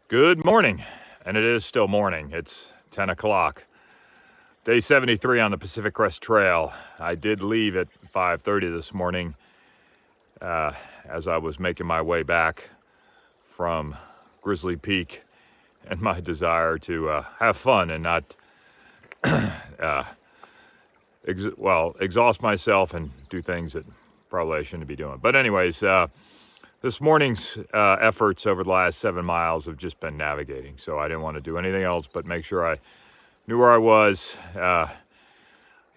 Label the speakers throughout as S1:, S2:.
S1: Good morning, and it is still morning. It's 10 o'clock. Day 73 on the Pacific Crest Trail. I did leave at 5:30 this morning as I was making my way back from Grizzly Peak and my desire to have fun and not exhaust myself and do things that probably I shouldn't be doing. But anyways, this morning's efforts over the last 7 miles have just been navigating, so I didn't want to do anything else but make sure I knew where I was. Had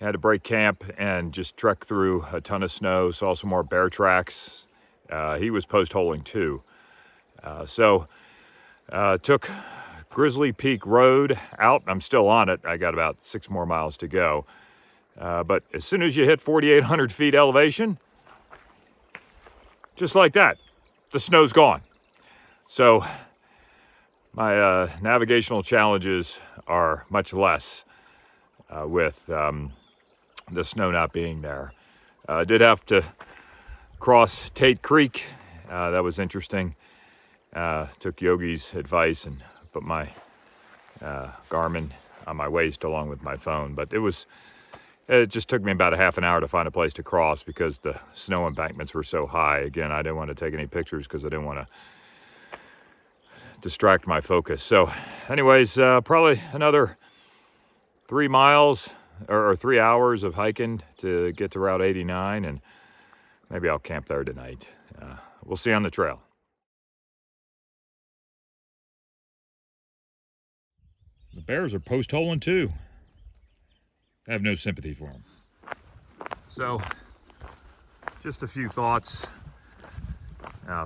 S1: to break camp and just trek through a ton of snow, saw some more bear tracks. He was post-holing too. Took Grizzly Peak Road out. I'm still on it. I got about 6 more miles to go. But as soon as you hit 4,800 feet elevation, just like that, the snow's gone. So my navigational challenges are much less with the snow not being there. I did have to cross Tate Creek. That was interesting. Took Yogi's advice and put my Garmin on my waist along with my phone. But it just took me about a half an hour to find a place to cross because the snow embankments were so high. Again, I didn't want to take any pictures because I didn't want to distract my focus. So anyways, probably another 3 miles or 3 hours of hiking to get to Route 89, and maybe I'll camp there tonight. We'll see you on the trail. The bears are post-holing too. I have no sympathy for them. So, just a few thoughts.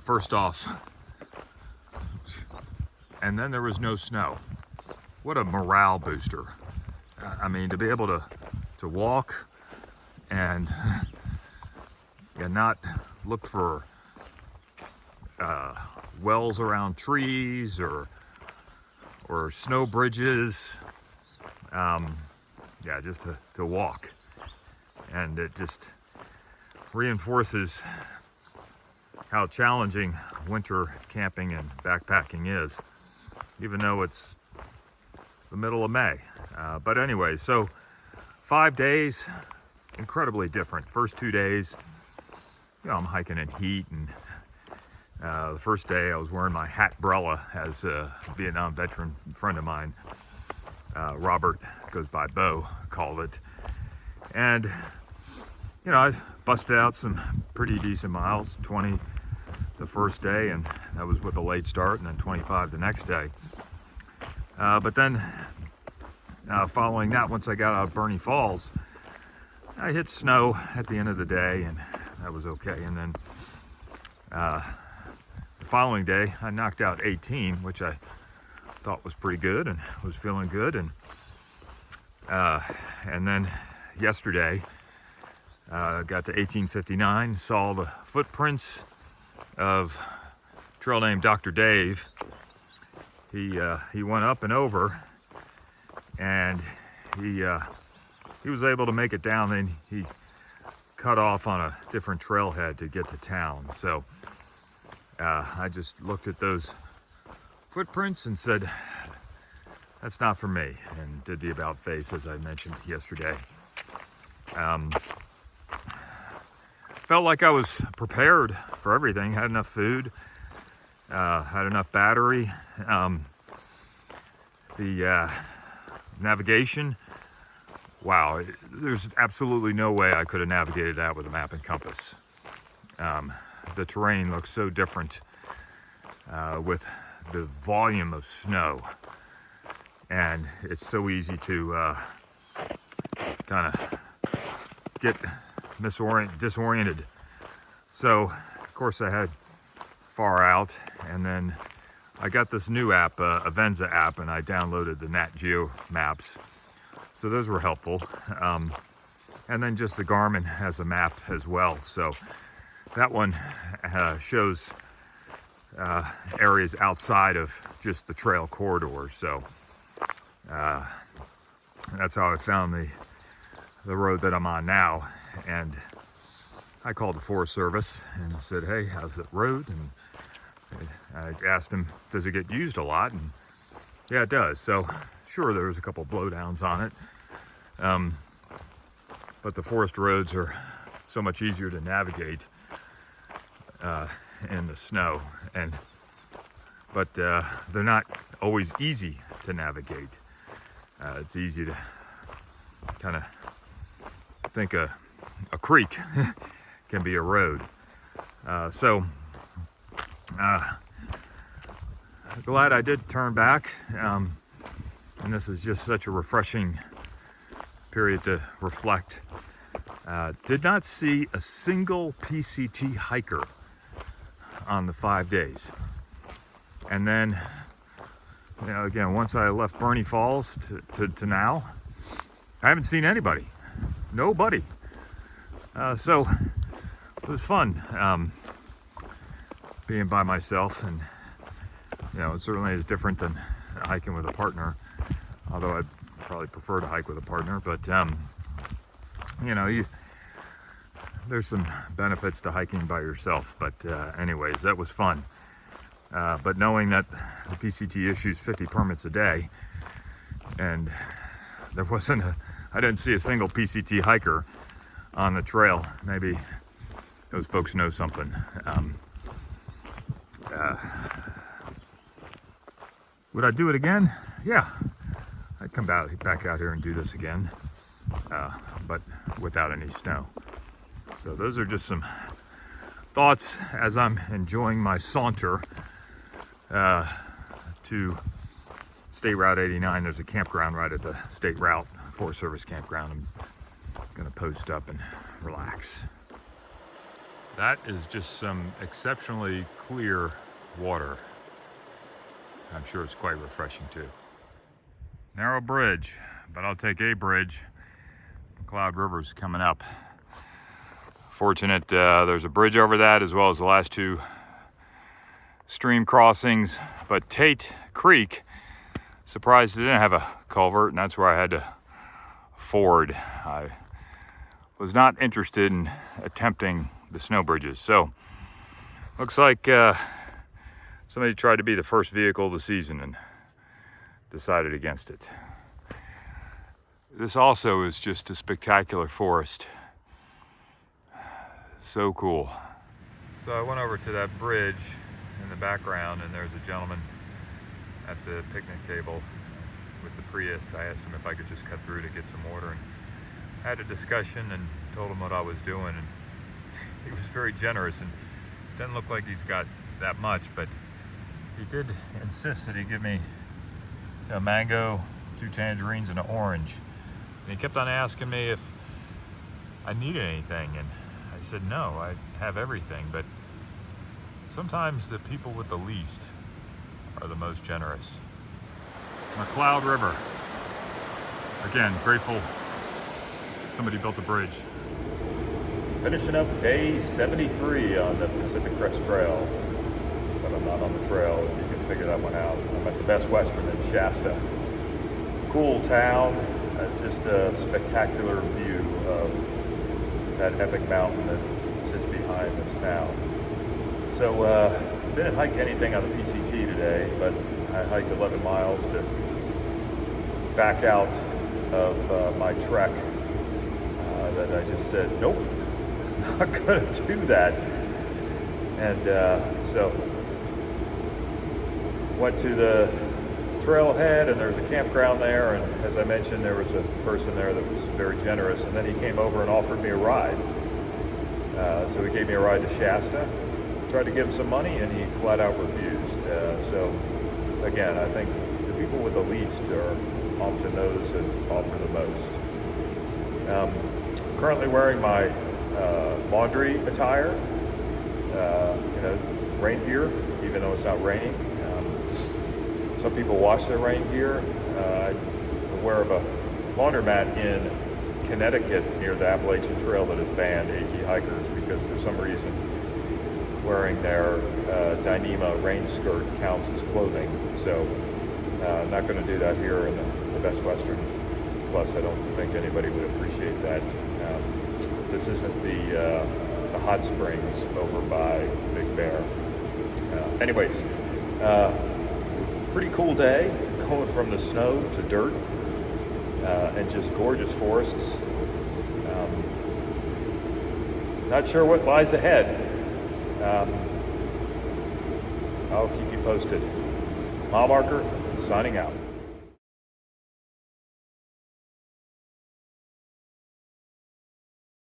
S1: First off, and then there was no snow. What a morale booster. I mean, to be able to walk and not look for wells around trees or snow bridges. Just to walk. And it just reinforces how challenging winter camping and backpacking is, even though it's the middle of May. But anyway, so 5 days, incredibly different. First 2 days, I'm hiking in heat, and the first day I was wearing my hat-brella, as a Vietnam veteran friend of mine, Robert, goes by Bo, called it. And, I busted out some pretty decent miles, 20 the first day, and that was with a late start, and then 25 the next day. But then, following that, once I got out of Bernie Falls, I hit snow at the end of the day, and that was okay. And then the following day, I knocked out 18, which I thought was pretty good and was feeling good. And then yesterday, got to 1859, saw the footprints of a trail named Dr. Dave. He went up and over, and he was able to make it down. Then he cut off on a different trailhead to get to town. So I just looked at those footprints and said, that's not for me, and did the about face as I mentioned yesterday. Felt like I was prepared for everything, had enough food, had enough battery. The navigation, wow, there's absolutely no way I could have navigated that with a map and compass. The terrain looks so different with the volume of snow, and it's so easy to kind of get disoriented. So, of course, I had Far Out, and then I got this new app, Avenza app, and I downloaded the Nat Geo maps. So those were helpful. And then just the Garmin has a map as well. So that one shows areas outside of just the trail corridor. So that's how I found the road that I'm on now. And I called the Forest Service and said, hey, how's that road? And I asked him, does it get used a lot? And yeah, it does. So sure, there was a couple blowdowns on it. But the forest roads are so much easier to navigate in the snow. But they're not always easy to navigate. It's easy to kind of think a creek can be a road. Glad I did turn back, and this is just such a refreshing period to reflect. Did not see a single PCT hiker on the 5 days. And then, again, once I left Bernie Falls to now, I haven't seen anybody. Nobody. So it was fun being by myself, and it certainly is different than hiking with a partner, although I'd probably prefer to hike with a partner. But there's some benefits to hiking by yourself. But anyways, that was fun. But knowing that the PCT issues 50 permits a day, and I didn't see a single PCT hiker on the trail. Maybe those folks know something. Would I do it again? Yeah, I'd come back out here and do this again, but without any snow. So those are just some thoughts as I'm enjoying my saunter to State Route 89. There's a campground right at the State Route, Forest Service campground. I'm gonna post up and relax. That is just some exceptionally clear water. I'm sure it's quite refreshing too. Narrow bridge, but I'll take a bridge. Cloud River's coming up. Fortunate there's a bridge over that, as well as the last two stream crossings. But Tate Creek, surprised it didn't have a culvert, and that's where I had to ford. I was not interested in attempting the snow bridges. So looks like somebody tried to be the first vehicle of the season and decided against it. This also is just a spectacular forest. So cool. So I went over to that bridge in the background, and there's a gentleman at the picnic table with the Prius. I asked him if I could just cut through to get some water, and had a discussion and told him what I was doing, and he was very generous. And it doesn't look like he's got that much, but he did insist that he give me a mango, 2 tangerines, and an orange. And he kept on asking me if I needed anything, and I said no, I have everything. But sometimes the people with the least are the most generous. McCloud River. Again, grateful somebody built a bridge. Finishing up day 73 on the Pacific Crest Trail. But I'm not on the trail, if you can figure that one out. I'm at the Best Western in Shasta. Cool town, just a spectacular view of that epic mountain that sits behind this town. So, didn't hike anything on the PCT today, but I hiked 11 miles to back out of my trek that I just said, nope, not gonna do that. And so went to the trailhead, and there's a campground there, and as I mentioned, there was a person there that was very generous, and then he came over and offered me a ride. So he gave me a ride to Shasta. Tried to give him some money, and he flat out refused. So again, I think the people with the least are often those that offer the most. Currently wearing my laundry attire, rain gear, even though it's not raining. Some people wash their rain gear. I'm aware of a laundromat in Connecticut near the Appalachian Trail that has banned AT hikers because for some reason wearing their Dyneema rain skirt counts as clothing. So I'm not going to do that here in the Best Western. Plus, I don't think anybody would appreciate that. This isn't the hot springs over by Big Bear. Anyways, pretty cool day, going from the snow to dirt and just gorgeous forests. Not sure what lies ahead. I'll keep you posted. Mile Marker, signing out.